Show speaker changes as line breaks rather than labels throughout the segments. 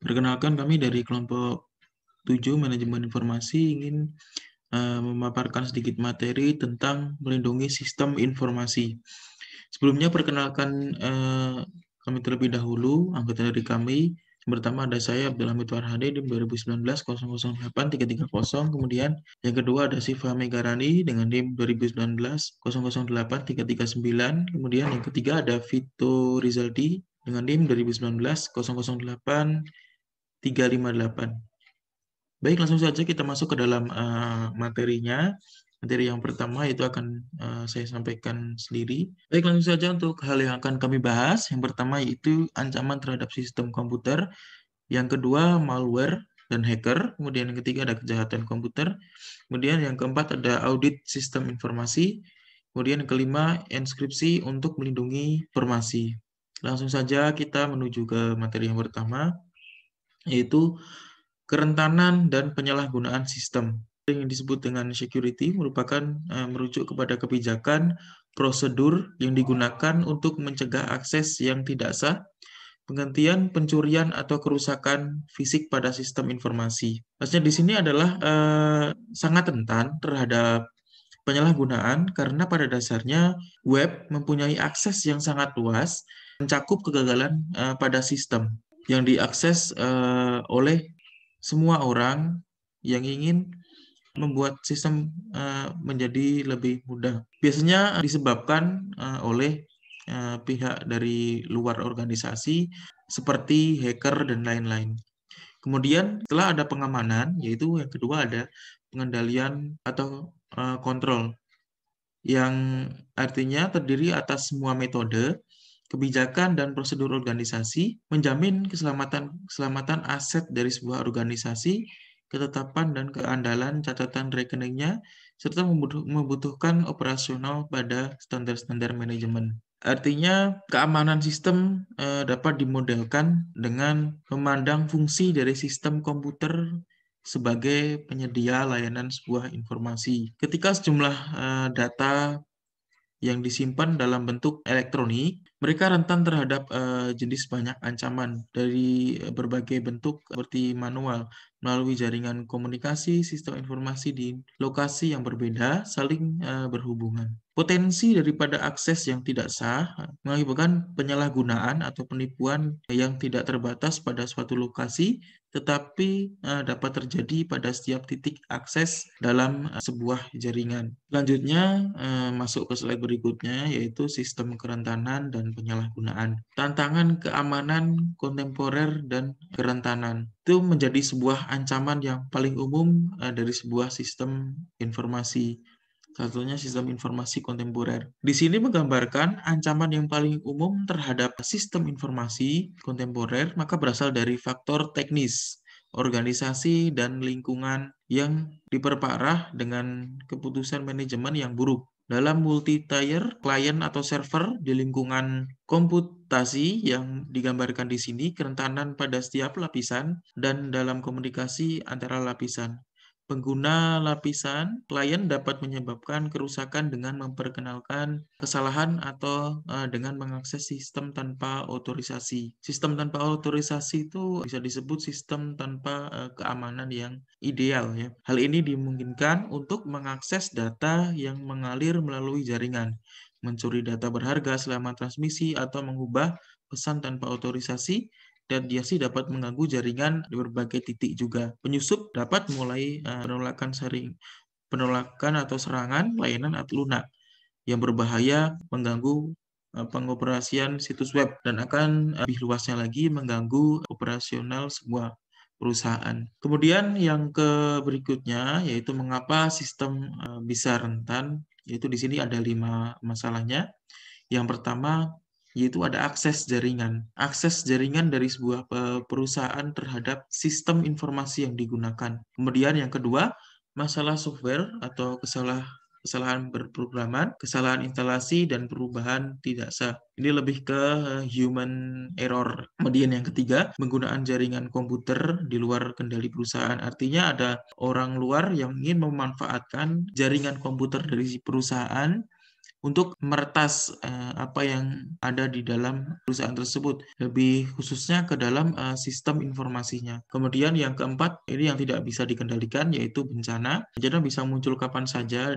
Perkenalkan kami dari kelompok 7 Manajemen Informasi ingin memaparkan sedikit materi tentang melindungi sistem informasi. Sebelumnya perkenalkan kami terlebih dahulu, anggota dari kami. Yang pertama ada saya Abdul Hamid Warhadi NIM 2019-008330. Kemudian yang kedua ada Siva Megarani dengan NIM 2019-008339. Kemudian yang ketiga ada Vito Rizaldi dengan NIM 2019-008358. Baik, langsung saja kita masuk ke dalam materinya. Materi yang pertama itu akan saya sampaikan sendiri. Baik, langsung saja untuk hal yang akan kami bahas. Yang pertama yaitu ancaman terhadap sistem komputer. Yang kedua, malware dan hacker. Kemudian yang ketiga ada kejahatan komputer. Kemudian yang keempat ada audit sistem informasi. Kemudian yang kelima, enskripsi untuk melindungi informasi. Langsung saja kita menuju ke materi yang pertama, yaitu kerentanan dan penyalahgunaan sistem. Yang disebut dengan security merupakan merujuk kepada kebijakan, prosedur yang digunakan untuk mencegah akses yang tidak sah, penghentian, pencurian, atau kerusakan fisik pada sistem informasi. Maksudnya di sini adalah sangat rentan terhadap penyalahgunaan karena pada dasarnya web mempunyai akses yang sangat luas, mencakup kegagalan pada sistem yang diakses oleh semua orang yang ingin membuat sistem menjadi lebih mudah. Biasanya disebabkan oleh pihak dari luar organisasi seperti hacker dan lain-lain. Kemudian setelah ada pengamanan, yaitu yang kedua ada pengendalian atau kontrol, yang artinya terdiri atas semua metode, kebijakan, dan prosedur organisasi, menjamin keselamatan aset dari sebuah organisasi, ketetapan dan keandalan catatan rekeningnya, serta membutuhkan operasional pada standar-standar manajemen. Artinya, keamanan sistem dapat dimodelkan dengan memandang fungsi dari sistem komputer sebagai penyedia layanan sebuah informasi. Ketika sejumlah data yang disimpan dalam bentuk elektronik, mereka rentan terhadap jenis banyak ancaman dari berbagai bentuk seperti manual, melalui jaringan komunikasi, sistem informasi di lokasi yang berbeda, saling berhubungan. Potensi daripada akses yang tidak sah mengakibatkan penyalahgunaan atau penipuan yang tidak terbatas pada suatu lokasi, tetapi dapat terjadi pada setiap titik akses dalam sebuah jaringan. Selanjutnya, masuk ke slide berikutnya, yaitu sistem kerentanan dan penyalahgunaan. Tantangan keamanan kontemporer dan kerentanan itu menjadi sebuah ancaman yang paling umum dari sebuah sistem informasi. Satunya sistem informasi kontemporer. Di sini menggambarkan ancaman yang paling umum terhadap sistem informasi kontemporer, maka berasal dari faktor teknis, organisasi, dan lingkungan yang diperparah dengan keputusan manajemen yang buruk. Dalam multi-tier, klien atau server di lingkungan komputasi yang digambarkan di sini, kerentanan pada setiap lapisan, dan dalam komunikasi antara lapisan. Pengguna lapisan, klien dapat menyebabkan kerusakan dengan memperkenalkan kesalahan atau dengan mengakses sistem tanpa otorisasi. Sistem tanpa otorisasi itu bisa disebut sistem tanpa keamanan yang ideal, ya. Hal ini dimungkinkan untuk mengakses data yang mengalir melalui jaringan, mencuri data berharga selama transmisi, atau mengubah pesan tanpa otorisasi, dan dia sih dapat mengganggu jaringan di berbagai titik juga. Penyusup dapat mulai penolakan atau serangan layanan atau lunak yang berbahaya, mengganggu pengoperasian situs web, dan akan lebih luasnya lagi mengganggu operasional sebuah perusahaan. Kemudian yang berikutnya yaitu mengapa sistem bisa rentan, yaitu di sini ada 5 masalahnya. Yang pertama yaitu ada akses jaringan. Akses jaringan dari sebuah perusahaan terhadap sistem informasi yang digunakan. Kemudian yang kedua, masalah software atau kesalahan berprograman, kesalahan instalasi, dan perubahan tidak sah. Ini lebih ke human error. Kemudian yang ketiga, penggunaan jaringan komputer di luar kendali perusahaan. Artinya ada orang luar yang ingin memanfaatkan jaringan komputer dari si perusahaan untuk meretas apa yang ada di dalam perusahaan tersebut, lebih khususnya ke dalam sistem informasinya. Kemudian yang keempat, ini yang tidak bisa dikendalikan, yaitu bencana. Bencana bisa muncul kapan saja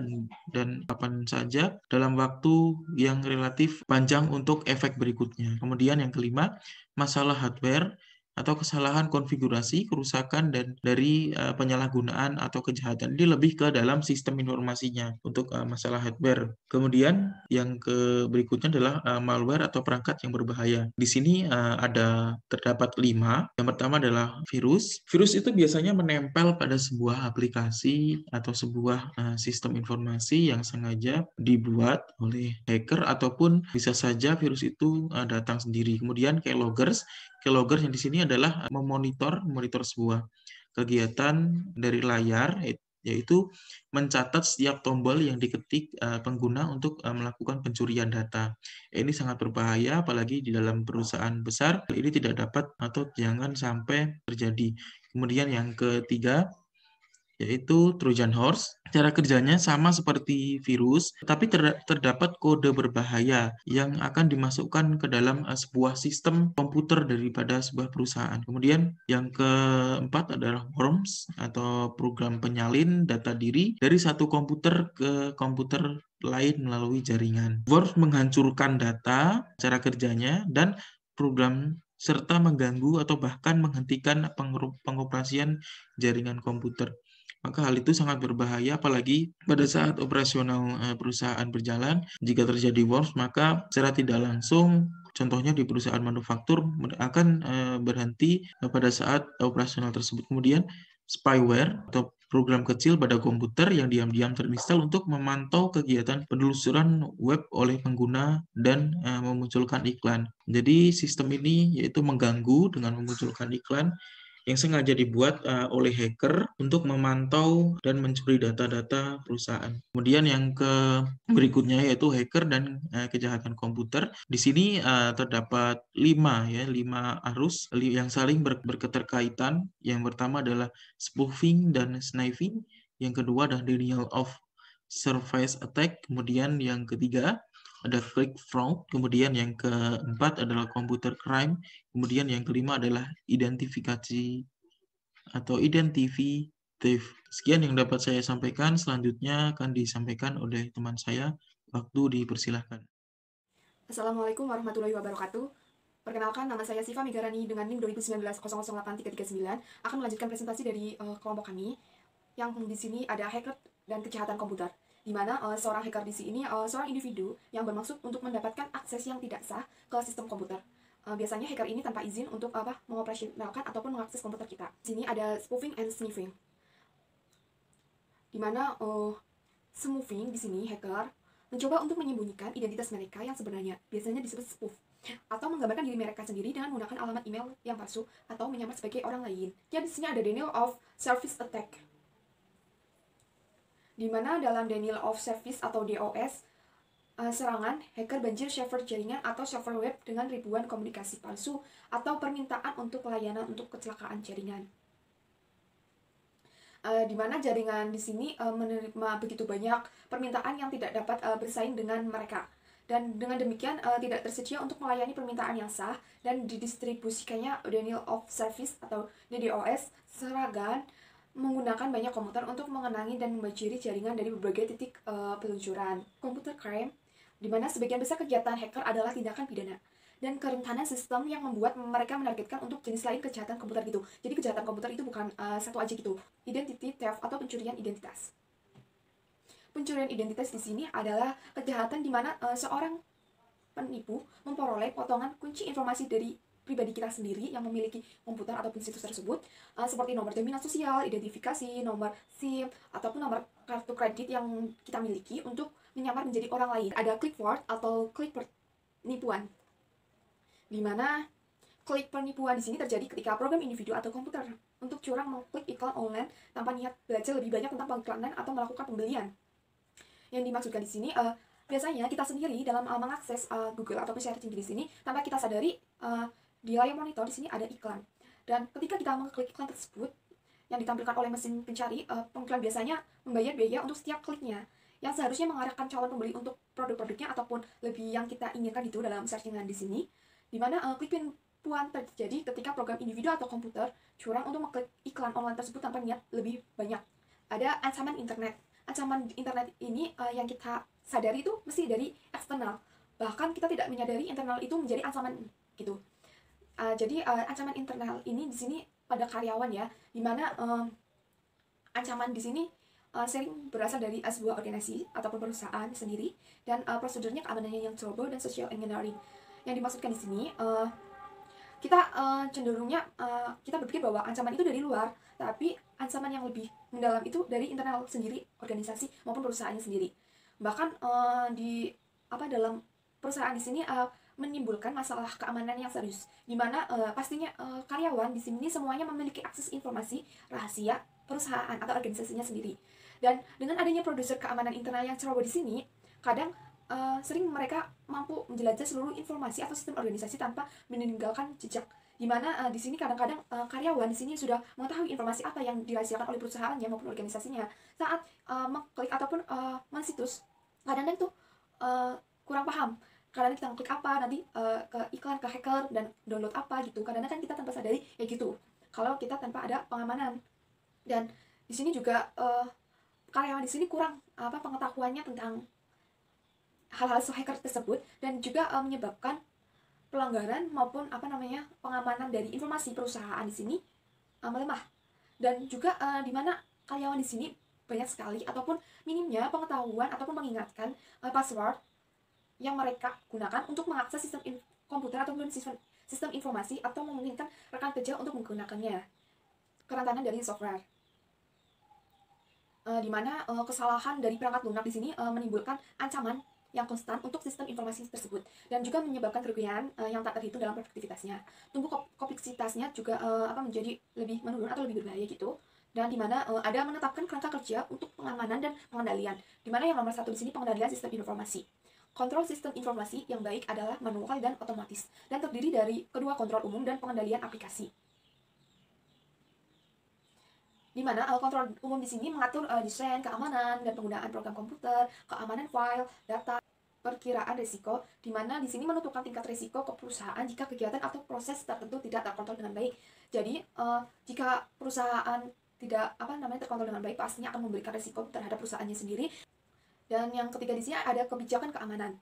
dan kapan saja dalam waktu yang relatif panjang untuk efek berikutnya. Kemudian yang kelima, masalah hardware atau kesalahan konfigurasi, kerusakan dan dari penyalahgunaan atau kejahatan. Ini lebih ke dalam sistem informasinya untuk masalah hardware. Kemudian yang berikutnya adalah malware atau perangkat yang berbahaya. Di sini terdapat 5. Yang pertama adalah virus. Virus itu biasanya menempel pada sebuah aplikasi atau sebuah sistem informasi yang sengaja dibuat oleh hacker, ataupun bisa saja virus itu datang sendiri. Kemudian keyloggers yang di sini adalah memonitor sebuah kegiatan dari layar, yaitu mencatat setiap tombol yang diketik pengguna untuk melakukan pencurian data. Ini sangat berbahaya, apalagi di dalam perusahaan besar. Ini tidak dapat atau jangan sampai terjadi. Kemudian yang ketiga, yaitu Trojan Horse. Cara kerjanya sama seperti virus, tapi terdapat kode berbahaya yang akan dimasukkan ke dalam sebuah sistem komputer daripada sebuah perusahaan. Kemudian yang keempat adalah worms atau program penyalin data diri dari satu komputer ke komputer lain melalui jaringan. Worms menghancurkan data, cara kerjanya, dan program serta mengganggu atau bahkan menghentikan pengoperasian jaringan komputer. Maka hal itu sangat berbahaya, apalagi pada saat operasional perusahaan berjalan. Jika terjadi worms, maka secara tidak langsung, contohnya di perusahaan manufaktur, akan berhenti pada saat operasional tersebut. Kemudian spyware atau program kecil pada komputer yang diam-diam terinstal untuk memantau kegiatan penelusuran web oleh pengguna dan memunculkan iklan. Jadi sistem ini yaitu mengganggu dengan memunculkan iklan yang sengaja dibuat oleh hacker untuk memantau dan mencuri data-data perusahaan. Kemudian yang berikutnya yaitu hacker dan kejahatan komputer. Di sini terdapat 5 arus yang saling berketerkaitan. Yang pertama adalah spoofing dan sniping. Yang kedua adalah denial of service attack. Kemudian yang ketiga ada click fraud, kemudian yang keempat adalah computer crime, kemudian yang kelima adalah identifikasi atau identificative. Sekian yang dapat saya sampaikan, selanjutnya akan disampaikan oleh teman saya. Waktu dipersilahkan.
Assalamualaikum warahmatullahi wabarakatuh. Perkenalkan, nama saya Siva Megarani dengan NIM 2019-008339, akan melanjutkan presentasi dari kelompok kami yang di sini ada hacker dan kejahatan komputer, di mana seorang hacker di sini seorang individu yang bermaksud untuk mendapatkan akses yang tidak sah ke sistem komputer. Biasanya hacker ini tanpa izin untuk mengoperasionalkan ataupun mengakses komputer kita. Di sini ada spoofing and sniffing, di mana spoofing di sini hacker mencoba untuk menyembunyikan identitas mereka yang sebenarnya, biasanya disebut spoof, atau menggambarkan diri mereka sendiri dengan menggunakan alamat email yang palsu atau menyamar sebagai orang lain. Jadi di sini ada denial of service attack, di mana dalam denial of service atau DOS, serangan hacker banjir server jaringan atau server web dengan ribuan komunikasi palsu atau permintaan untuk layanan untuk kecelakaan jaringan. Di mana jaringan di sini menerima begitu banyak permintaan yang tidak dapat bersaing dengan mereka. Dan dengan demikian tidak tersedia untuk melayani permintaan yang sah dan didistribusikannya denial of service atau DDoS serangan menggunakan banyak komputer untuk mengenangi dan membajiri jaringan dari berbagai titik peluncuran. Computer crime, di mana sebagian besar kegiatan hacker adalah tindakan pidana dan kerentanan sistem yang membuat mereka menargetkan untuk jenis lain kejahatan komputer gitu. Jadi kejahatan komputer itu bukan satu aja gitu. Identity theft atau pencurian identitas. Pencurian identitas di sini adalah kejahatan di mana seorang penipu memperoleh potongan kunci informasi dari pribadi kita sendiri yang memiliki komputer ataupun situs tersebut, seperti nomor jaminan sosial, identifikasi, nomor SIM, ataupun nomor kartu kredit yang kita miliki untuk menyamar menjadi orang lain. Ada click fraud atau klik penipuan, di mana klik penipuan di sini terjadi ketika program individu atau komputer untuk curang mengklik iklan online tanpa niat belajar lebih banyak tentang pengiklanan atau melakukan pembelian. Yang dimaksudkan di sini biasanya kita sendiri dalam mengakses Google ataupun searching di sini tanpa kita sadari di layar monitor di sini ada iklan. Dan ketika kita mengklik iklan tersebut yang ditampilkan oleh mesin pencari, pengiklan biasanya membayar biaya untuk setiap kliknya. yang seharusnya mengarahkan calon pembeli untuk produk-produknya ataupun lebih yang kita inginkan itu dalam searchingan di sini, di mana klik penipuan terjadi ketika program individu atau komputer curang untuk mengklik iklan online tersebut tanpa niat lebih banyak. Ada ancaman internet. Ancaman internet ini yang kita sadari itu mesti dari eksternal. Bahkan kita tidak menyadari internal itu menjadi ancaman gitu. Jadi ancaman internal ini di sini pada karyawan ya, di mana ancaman di sini sering berasal dari sebuah organisasi ataupun perusahaan sendiri, dan prosedurnya keamanannya yang ceroboh dan social engineering. Yang dimaksudkan di sini kita cenderungnya kita berpikir bahwa ancaman itu dari luar, tapi ancaman yang lebih mendalam itu dari internal sendiri organisasi maupun perusahaannya sendiri. Bahkan di dalam perusahaan di sini menimbulkan masalah keamanan yang serius, di mana pastinya karyawan di sini semuanya memiliki akses informasi rahasia perusahaan atau organisasinya sendiri. Dan dengan adanya produser keamanan internal yang ceroboh di sini, kadang sering mereka mampu menjelajah seluruh informasi atau sistem organisasi tanpa meninggalkan jejak. Di mana di sini kadang-kadang karyawan di sini sudah mengetahui informasi apa yang dirahasiakan oleh perusahaannya maupun organisasinya. Saat mengklik ataupun mensitus, kadang-kadang tuh kurang paham. Kadang kita klik apa, nanti ke iklan, ke hacker, dan download apa gitu. Kadang-kadang kan kita tanpa sadari kayak gitu, kalau kita tanpa ada pengamanan. Dan di sini juga karyawan di sini kurang pengetahuannya tentang hal-hal hacker tersebut, dan juga menyebabkan pelanggaran maupun pengamanan dari informasi perusahaan di sini melemah. Dan juga di mana karyawan di sini banyak sekali ataupun minimnya pengetahuan ataupun mengingatkan password yang mereka gunakan untuk mengakses sistem komputer ataupun sistem informasi, atau memungkinkan rekan kerja untuk menggunakannya. Kerentanan dari software, di mana kesalahan dari perangkat lunak di sini menimbulkan ancaman yang konstan untuk sistem informasi tersebut, dan juga menyebabkan kerugian yang tak terhitung dalam produktivitasnya. Tumbuh kompleksitasnya juga menjadi lebih menurun atau lebih berbahaya gitu. Dan di mana ada menetapkan kerangka kerja untuk pengamanan dan pengendalian, di mana yang nomor satu di sini pengendalian sistem informasi. Kontrol sistem informasi yang baik adalah manual dan otomatis, dan terdiri dari kedua kontrol umum dan pengendalian aplikasi. Di mana kontrol umum di sini mengatur desain, keamanan, dan penggunaan program komputer, keamanan file, data, perkiraan risiko, di mana di sini menentukan tingkat risiko ke perusahaan jika kegiatan atau proses tertentu tidak terkontrol dengan baik. Jadi jika perusahaan tidak terkontrol dengan baik, pastinya akan memberikan risiko terhadap perusahaannya sendiri. Dan yang ketiga di sini ada kebijakan keamanan.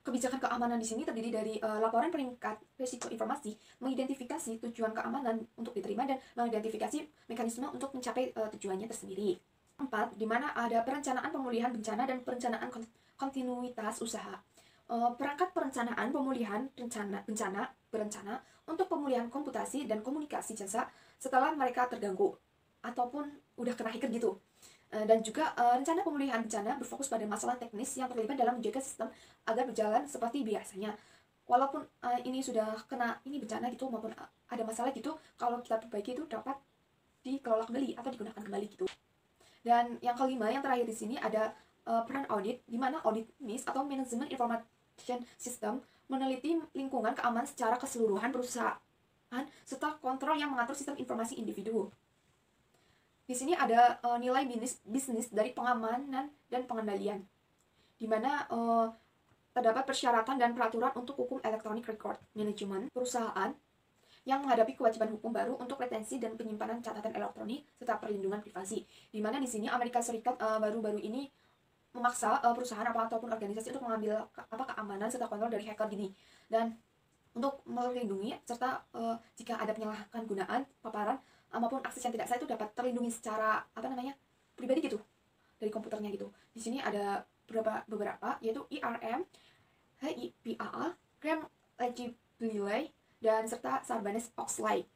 Kebijakan keamanan di sini terdiri dari laporan peringkat risiko informasi, mengidentifikasi tujuan keamanan untuk diterima, dan mengidentifikasi mekanisme untuk mencapai tujuannya tersendiri. 4. Di mana ada perencanaan pemulihan bencana dan perencanaan kontinuitas usaha. Perangkat perencanaan pemulihan bencana berencana untuk pemulihan komputasi dan komunikasi jasa setelah mereka terganggu ataupun udah kena hacker gitu. Dan juga rencana pemulihan bencana berfokus pada masalah teknis yang terlibat dalam menjaga sistem agar berjalan seperti biasanya. Walaupun ini sudah kena bencana gitu maupun ada masalah gitu, kalau kita perbaiki itu dapat dikelola kembali atau digunakan kembali gitu. Dan yang kelima, yang terakhir di sini ada peran audit, di mana audit MIS atau Management Information System meneliti lingkungan keamanan secara keseluruhan perusahaan serta kontrol yang mengatur sistem informasi individu. Di sini ada nilai bisnis dari pengamanan dan pengendalian, di mana terdapat persyaratan dan peraturan untuk hukum Electronic Record Management perusahaan yang menghadapi kewajiban hukum baru untuk retensi dan penyimpanan catatan elektronik serta perlindungan privasi. Di mana di sini Amerika Serikat baru-baru ini memaksa perusahaan ataupun organisasi untuk mengambil keamanan serta kontrol dari hacker gini, dan untuk melindungi serta jika ada penyalahgunaan gunaan paparan maupun akses yang tidak sah itu dapat terlindungi secara pribadi gitu dari komputernya gitu. Di sini ada beberapa yaitu IRM, HIPAA, Graham Legibility, dan serta Sarbanes-Oxley.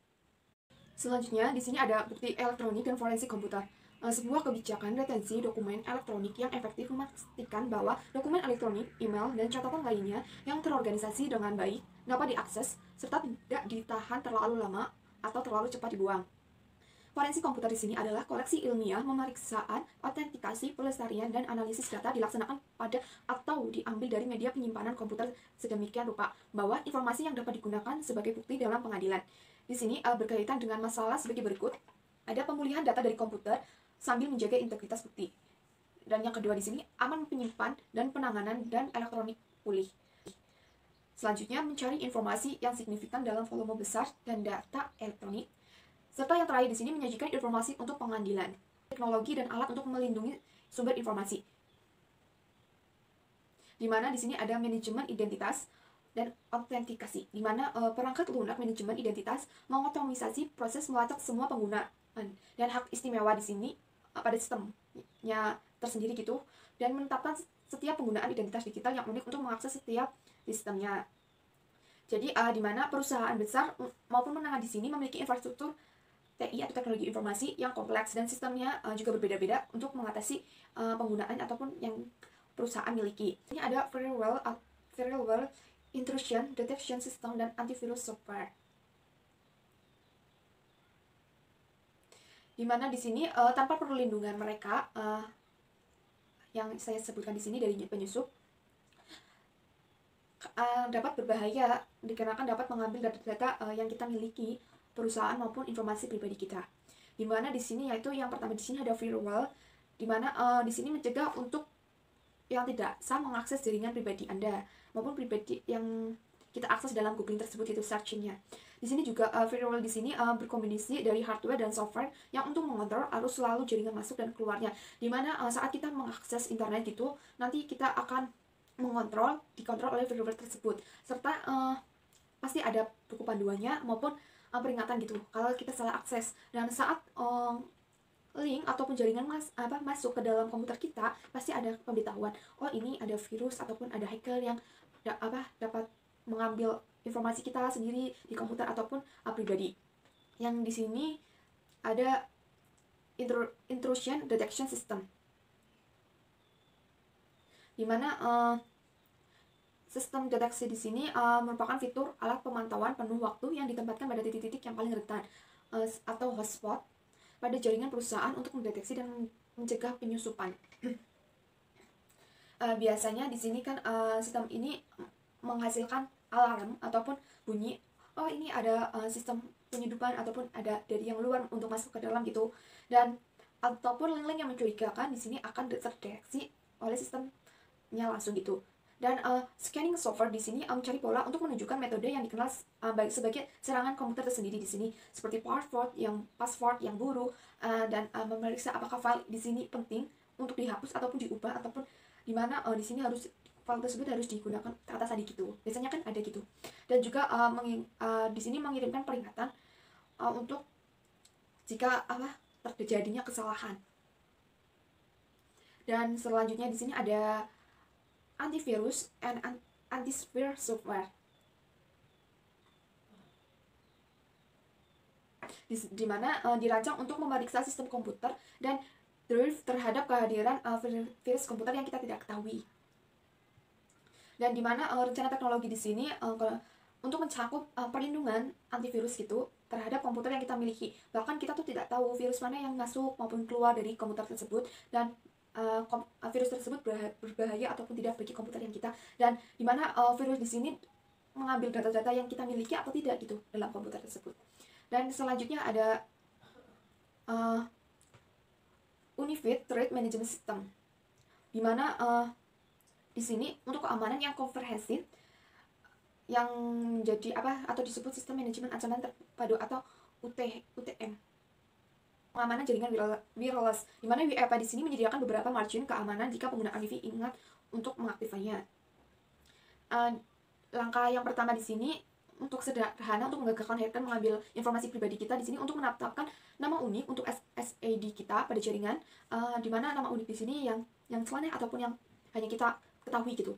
Selanjutnya di sini ada bukti elektronik dan forensik komputer. Sebuah kebijakan retensi dokumen elektronik yang efektif memastikan bahwa dokumen elektronik, email, dan catatan lainnya yang terorganisasi dengan baik dapat diakses serta tidak ditahan terlalu lama atau terlalu cepat dibuang. Forensik komputer di sini adalah koleksi ilmiah pemeriksaan, autentikasi, pelestarian, dan analisis data dilaksanakan pada atau diambil dari media penyimpanan komputer sedemikian rupa bahwa informasi yang dapat digunakan sebagai bukti dalam pengadilan. Di sini berkaitan dengan masalah sebagai berikut. Ada pemulihan data dari komputer sambil menjaga integritas bukti. Dan yang kedua di sini aman penyimpan dan penanganan dan elektronik pulih. Selanjutnya mencari informasi yang signifikan dalam volume besar dan data elektronik. Serta yang terakhir di sini menyajikan informasi untuk pengambilan, teknologi dan alat untuk melindungi sumber informasi. Di mana di sini ada manajemen identitas dan autentikasi, di mana perangkat lunak manajemen identitas mengotomisasi proses melacak semua penggunaan dan hak istimewa di sini pada sistemnya tersendiri gitu, dan menetapkan setiap penggunaan identitas digital yang unik untuk mengakses setiap sistemnya. Jadi di mana perusahaan besar maupun menengah di sini memiliki infrastruktur TI atau teknologi informasi yang kompleks dan sistemnya juga berbeda-beda untuk mengatasi penggunaan ataupun yang perusahaan miliki. Ini ada firewall, intrusion detection system, dan antivirus software. Dimana di sini tanpa perlindungan mereka yang saya sebutkan di sini dari penyusup dapat berbahaya dikarenakan dapat mengambil data-data yang kita miliki, perusahaan maupun informasi pribadi kita. Dimana di sini yaitu yang pertama di sini ada firewall, dimana di sini mencegah untuk yang tidak sah mengakses jaringan pribadi Anda maupun pribadi yang kita akses dalam googling tersebut, itu searchingnya. Di sini juga firewall di sini berkombinasi dari hardware dan software yang untuk mengontrol arus selalu jaringan masuk dan keluarnya. Dimana saat kita mengakses internet gitu, nanti kita akan dikontrol oleh firewall tersebut, serta pasti ada buku panduannya maupun peringatan gitu kalau kita salah akses. Dan saat link ataupun jaringan masuk ke dalam komputer kita, pasti ada pemberitahuan, oh ini ada virus ataupun ada hacker yang dapat mengambil informasi kita sendiri di komputer ataupun pribadi. Yang di sini ada intrusion detection system, dimana sistem deteksi di sini merupakan fitur alat pemantauan penuh waktu yang ditempatkan pada titik-titik yang paling rentan atau hotspot pada jaringan perusahaan untuk mendeteksi dan mencegah penyusupan. Biasanya di sini kan sistem ini menghasilkan alarm ataupun bunyi, oh ini ada sistem penyusupan ataupun ada dari yang luar untuk masuk ke dalam gitu, dan ataupun link-link yang mencurigakan di sini akan terdeteksi oleh sistemnya langsung gitu. Dan scanning software di sini mencari pola untuk menunjukkan metode yang dikenal sebagai serangan komputer tersendiri di sini, seperti password yang buruk, dan memeriksa apakah file di sini penting untuk dihapus ataupun diubah, ataupun di mana di sini file tersebut harus digunakan kata sandi gitu. Biasanya kan ada gitu. Dan juga di sini mengirimkan peringatan untuk jika terjadinya kesalahan. Dan selanjutnya di sini ada antivirus and anti-spyware software, di mana dirancang untuk memeriksa sistem komputer dan terhadap kehadiran virus komputer yang kita tidak ketahui. Dan di mana rencana teknologi di sini untuk mencakup perlindungan antivirus gitu terhadap komputer yang kita miliki. Bahkan kita tuh tidak tahu virus mana yang masuk maupun keluar dari komputer tersebut, dan virus tersebut berbahaya ataupun tidak bagi komputer yang kita, dan dimana virus di sini mengambil data-data yang kita miliki atau tidak gitu dalam komputer tersebut. Dan selanjutnya ada Unified Threat Management System, dimana di sini untuk keamanan yang komprehensif yang menjadi atau disebut sistem manajemen ancaman terpadu atau UTM, pengamanan jaringan wireless, di mana WiFi di sini menyediakan beberapa margin keamanan jika penggunaan Wi-Fi ingat untuk mengaktifkannya. Langkah yang pertama di sini untuk sederhana untuk menggagalkan hacker mengambil informasi pribadi kita di sini untuk menetapkan nama unik untuk SSID kita pada jaringan, di mana nama unik di sini yang selaneh ataupun yang hanya kita ketahui gitu,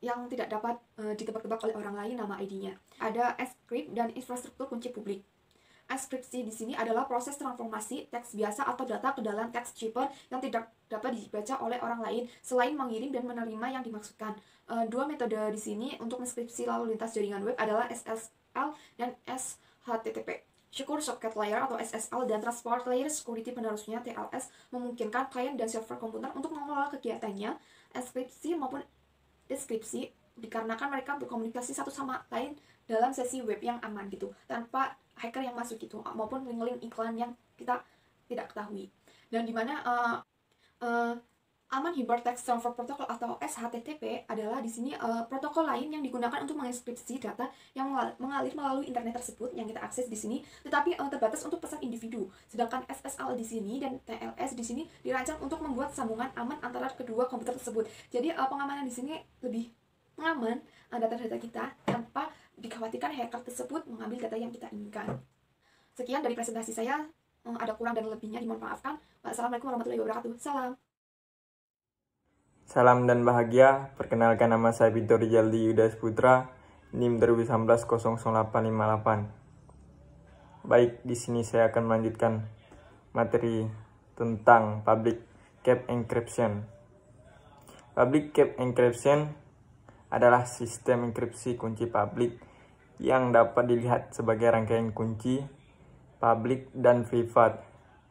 yang tidak dapat ditebak-tebak oleh orang lain nama ID-nya. Ada script dan infrastruktur kunci publik. Enkripsi di sini adalah proses transformasi teks biasa atau data ke dalam teks cipher yang tidak dapat dibaca oleh orang lain selain mengirim dan menerima yang dimaksudkan. Dua metode di sini untuk menenkripsi lalu lintas jaringan web adalah SSL dan SHTTP. Secure Socket Layer atau SSL dan Transport Layer Security penerusnya TLS memungkinkan klien dan server komputer untuk mengelola kegiatannya enkripsi maupun deskripsi dikarenakan mereka berkomunikasi satu sama lain dalam sesi web yang aman gitu, tanpa hacker yang masuk gitu maupun link-link iklan yang kita tidak ketahui. Dan dimana Aman Hypertext Transfer Protocol atau SHTTP adalah di sini protokol lain yang digunakan untuk mengenkripsi data yang mengalir melalui internet tersebut yang kita akses di sini, tetapi terbatas untuk pesan individu. Sedangkan SSL di sini dan TLS di sini dirancang untuk membuat sambungan aman antara kedua komputer tersebut. Jadi pengamanan di sini lebih aman data-data kita tanpa dikhawatirkan hacker tersebut mengambil data yang kita inginkan. Sekian dari presentasi saya. Ada kurang dan lebihnya dimohon maafkan. Wassalamualaikum warahmatullahi wabarakatuh. Salam.
Salam dan bahagia, perkenalkan nama saya Victor Jaldi Yudas Putra, NIM 2019-00858. Baik, di sini saya akan melanjutkan materi tentang Public Key Encryption. Public Key Encryption adalah sistem enkripsi kunci publik yang dapat dilihat sebagai rangkaian kunci publik dan privat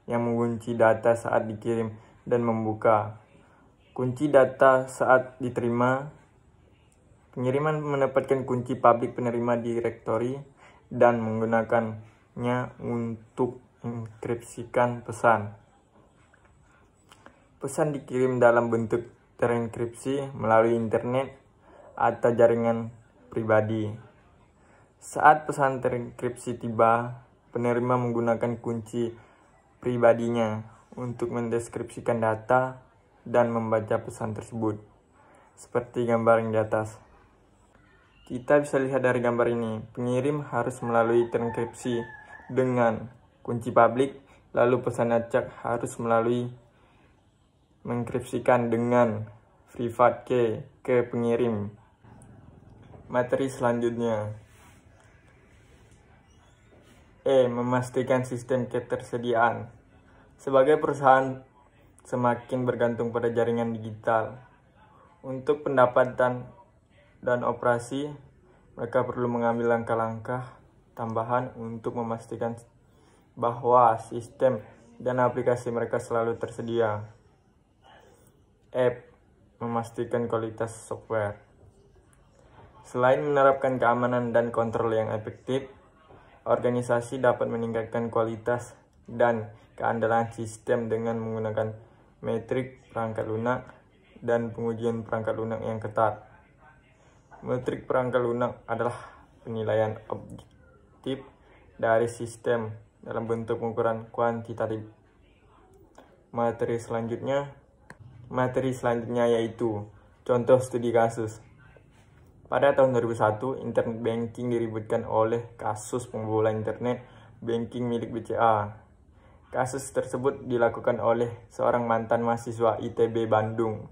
yang mengunci data saat dikirim dan membuka kunci data saat diterima. Pengiriman menempatkan kunci publik penerima di direktori dan menggunakannya untuk mengenkripsikan pesan. Pesan dikirim dalam bentuk terenkripsi melalui internet atau jaringan pribadi. Saat pesan terenkripsi tiba, penerima menggunakan kunci pribadinya untuk mendeskripsikan data dan membaca pesan tersebut, seperti gambar yang di atas. Kita bisa lihat dari gambar ini, pengirim harus melalui terenkripsi dengan kunci publik, lalu pesan acak harus melalui mengenkripsikan dengan private key ke pengirim. Materi selanjutnya. Memastikan sistem ketersediaan. Sebagai perusahaan semakin bergantung pada jaringan digital. Untuk pendapatan dan operasi, mereka perlu mengambil langkah-langkah tambahan untuk memastikan bahwa sistem dan aplikasi mereka selalu tersedia. Memastikan kualitas software. Selain menerapkan keamanan dan kontrol yang efektif, organisasi dapat meningkatkan kualitas dan keandalan sistem dengan menggunakan metrik perangkat lunak dan pengujian perangkat lunak yang ketat. Metrik perangkat lunak adalah penilaian objektif dari sistem dalam bentuk pengukuran kuantitatif. Materi selanjutnya yaitu contoh studi kasus. Pada tahun 2001, internet banking diributkan oleh kasus pembobolan internet banking milik BCA. Kasus tersebut dilakukan oleh seorang mantan mahasiswa ITB Bandung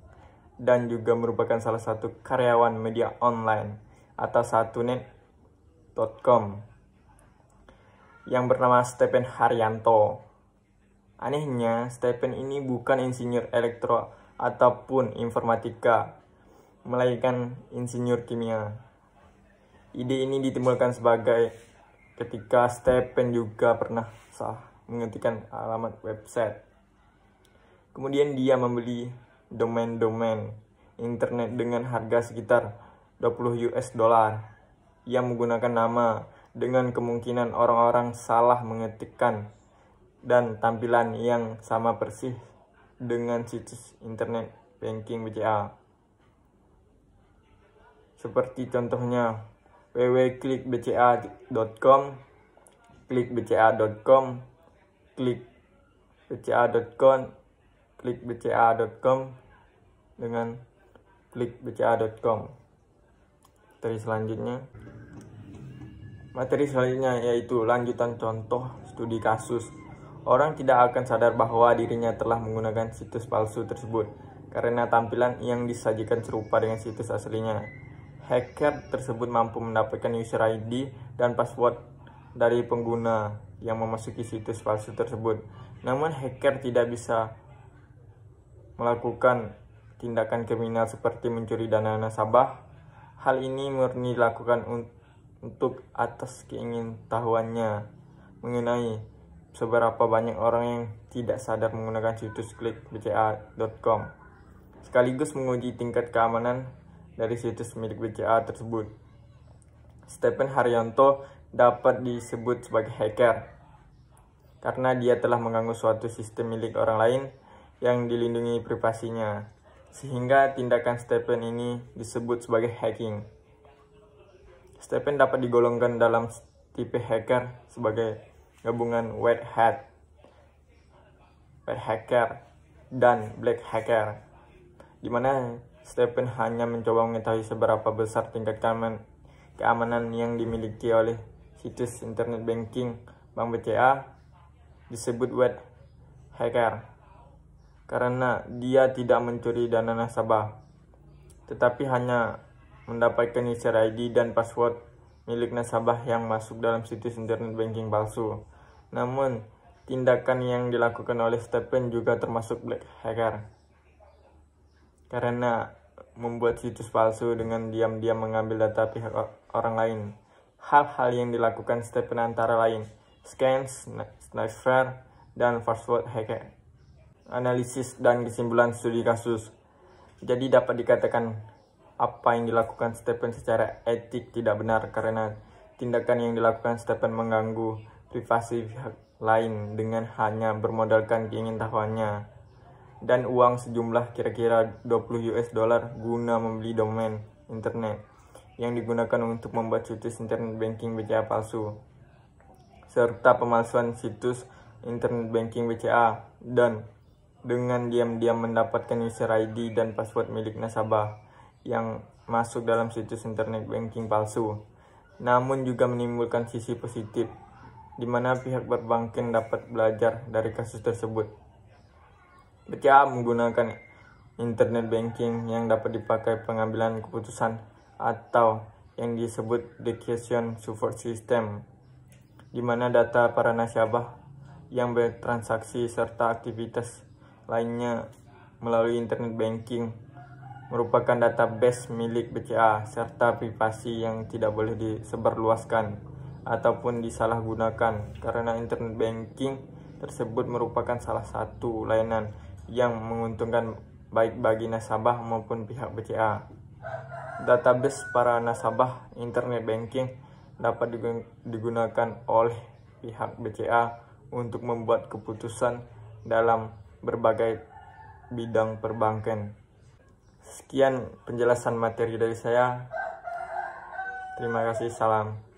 dan juga merupakan salah satu karyawan media online atau satunet.com yang bernama Stephen Haryanto. Anehnya, Stephen ini bukan insinyur elektro ataupun informatika, melainkan insinyur kimia. Ide ini ditimbulkan sebagai ketika Stephen juga pernah mengetikkan alamat website. Kemudian dia membeli domain-domain internet dengan harga sekitar $20 yang menggunakan nama dengan kemungkinan orang-orang salah mengetikkan dan tampilan yang sama persis dengan situs internet banking BCA. Seperti contohnya www.klikbca.com, klikbca.com, klikbca.com, klikbca.com dengan klikbca.com. Materi selanjutnya yaitu lanjutan contoh studi kasus. Orang tidak akan sadar bahwa dirinya telah menggunakan situs palsu tersebut karena tampilan yang disajikan serupa dengan situs aslinya. Hacker tersebut mampu mendapatkan user ID dan password dari pengguna yang memasuki situs palsu tersebut. Namun hacker tidak bisa melakukan tindakan kriminal seperti mencuri dana nasabah. Hal ini murni dilakukan untuk atas keingintahuannya mengenai seberapa banyak orang yang tidak sadar menggunakan situs klikbca.com, sekaligus menguji tingkat keamanan dari situs milik BCA tersebut. Stephen Haryanto dapat disebut sebagai hacker karena dia telah mengganggu suatu sistem milik orang lain yang dilindungi privasinya, sehingga tindakan Stephen ini disebut sebagai hacking. Stephen dapat digolongkan dalam tipe hacker sebagai gabungan white hacker dan black hacker, di mana Stephen hanya mencoba mengetahui seberapa besar tingkat keamanan yang dimiliki oleh situs internet banking Bank BCA disebut white hacker, karena dia tidak mencuri dana nasabah, tetapi hanya mendapatkan user ID dan password milik nasabah yang masuk dalam situs internet banking palsu. Namun, tindakan yang dilakukan oleh Stephen juga termasuk black hacker, karena membuat situs palsu dengan diam-diam mengambil data pihak orang lain. Hal-hal yang dilakukan Stephen antara lain scans, sniper, dan password hacker. Analisis dan kesimpulan studi kasus. Jadi dapat dikatakan apa yang dilakukan Stephen secara etik tidak benar, karena tindakan yang dilakukan Stephen mengganggu privasi pihak lain dengan hanya bermodalkan keingintahuannya dan uang sejumlah kira-kira $20 guna membeli domain internet yang digunakan untuk membuat situs internet banking BCA palsu, serta pemalsuan situs internet banking BCA, dan dengan diam-diam mendapatkan user ID dan password milik nasabah yang masuk dalam situs internet banking palsu. Namun juga menimbulkan sisi positif, di mana pihak perbankan dapat belajar dari kasus tersebut. BCA menggunakan internet banking yang dapat dipakai pengambilan keputusan atau yang disebut decision support system, di mana data para nasabah yang bertransaksi serta aktivitas lainnya melalui internet banking merupakan database milik BCA serta privasi yang tidak boleh disebarluaskan ataupun disalahgunakan, karena internet banking tersebut merupakan salah satu layanan yang menguntungkan baik bagi nasabah maupun pihak BCA. Database para nasabah internet banking dapat digunakan oleh pihak BCA untuk membuat keputusan dalam berbagai bidang perbankan. Sekian penjelasan materi dari saya. Terima kasih, salam.